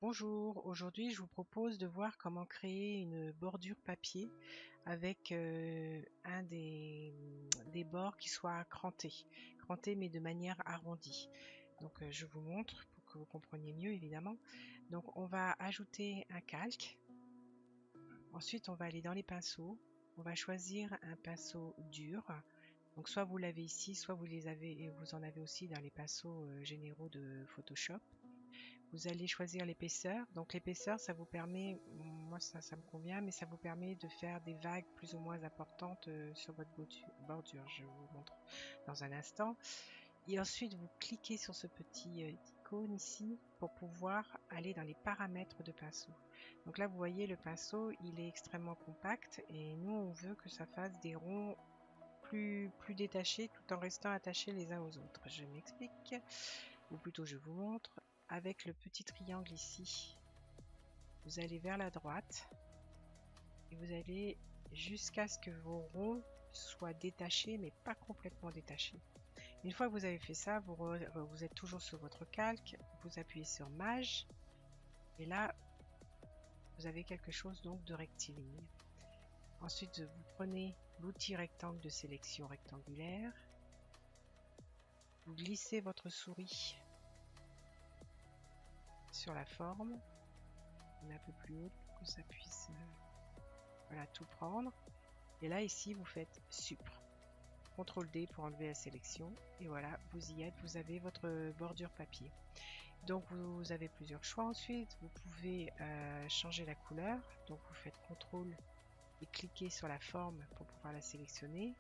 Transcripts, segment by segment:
Bonjour, aujourd'hui je vous propose de voir comment créer une bordure papier avec des bords qui soit cranté mais de manière arrondie. Donc je vous montre pour que vous compreniez mieux évidemment. Donc on va ajouter un calque, ensuite on va aller dans les pinceaux, on va choisir un pinceau dur. Donc soit vous l'avez ici, soit vous en avez aussi dans les pinceaux généraux de Photoshop. Vous allez choisir l'épaisseur. Donc l'épaisseur, ça vous permet, moi ça me convient, mais ça vous permet de faire des vagues plus ou moins importantes sur votre bordure. Je vous montre dans un instant. Et ensuite, vous cliquez sur ce petit icône ici pour pouvoir aller dans les paramètres de pinceau. Donc là, vous voyez, le pinceau, il est extrêmement compact et nous, on veut que ça fasse des ronds plus détachés tout en restant attachés les uns aux autres. Je m'explique, ou plutôt je vous montre. Avec le petit triangle ici, vous allez vers la droite et vous allez jusqu'à ce que vos ronds soient détachés mais pas complètement détachés. Une fois que vous avez fait ça, vous êtes toujours sur votre calque, vous appuyez sur Maj et là vous avez quelque chose donc de rectiligne. Ensuite vous prenez l'outil rectangle de sélection rectangulaire, vous glissez votre souris sur la forme, un peu plus haute pour que ça puisse voilà, tout prendre. Et là ici vous faites Supr. CTRL D pour enlever la sélection. Et voilà, vous y êtes, vous avez votre bordure papier. Donc vous avez plusieurs choix ensuite. Vous pouvez changer la couleur. Donc vous faites CTRL et cliquez sur la forme pour pouvoir la sélectionner.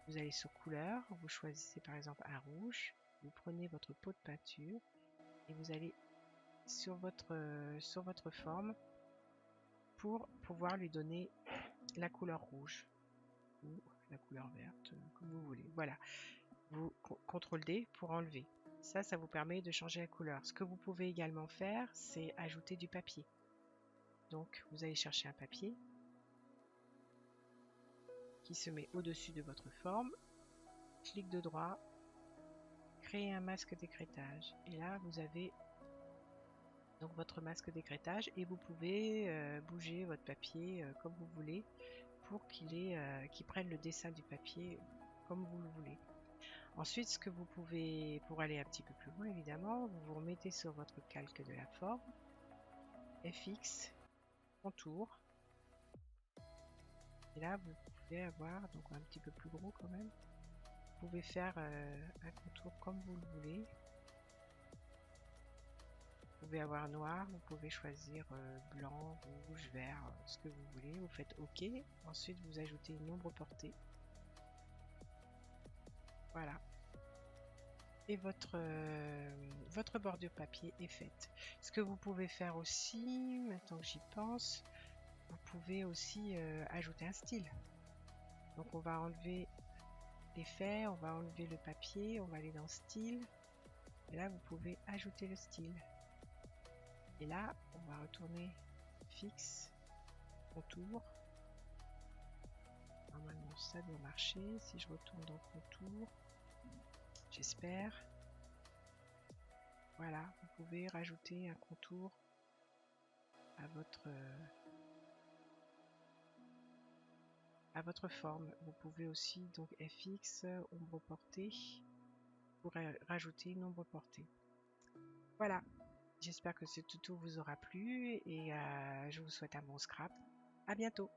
Vous allez sur couleur, vous choisissez par exemple un rouge. Vous prenez votre pot de peinture et vous allez sur votre forme pour pouvoir lui donner la couleur rouge ou la couleur verte, comme vous voulez. Voilà, vous CTRL D pour enlever. Ça vous permet de changer la couleur. Ce que vous pouvez également faire, c'est ajouter du papier. Donc, vous allez chercher un papier qui se met au-dessus de votre forme. Clic de droit, créer un masque d'écrêtage. Et là, vous avez donc votre masque d'écrêtage et vous pouvez bouger votre papier comme vous voulez pour qu'il prenne le dessin du papier comme vous le voulez. Ensuite, ce que vous pouvez, pour aller un petit peu plus loin évidemment, vous vous remettez sur votre calque de la forme, FX, contour, et là vous pouvez avoir, donc un petit peu plus gros quand même, vous pouvez faire un contour comme vous le voulez. Vous pouvez avoir noir, vous pouvez choisir blanc, rouge, vert, ce que vous voulez, vous faites OK. Ensuite, vous ajoutez une ombre portée. Voilà. Et votre bordure papier est faite. Ce que vous pouvez faire aussi, maintenant que j'y pense, vous pouvez aussi ajouter un style. Donc on va enlever l'effet, on va enlever le papier, on va aller dans style. Et là, vous pouvez ajouter le style. Et là, on va retourner fixe, contour. Normalement, ça doit marcher. Si je retourne dans contour, j'espère. Voilà, vous pouvez rajouter un contour à votre forme. Vous pouvez aussi donc FX, ombre portée, pour rajouter une ombre portée. Voilà, j'espère que ce tuto vous aura plu et je vous souhaite un bon scrap. À bientôt.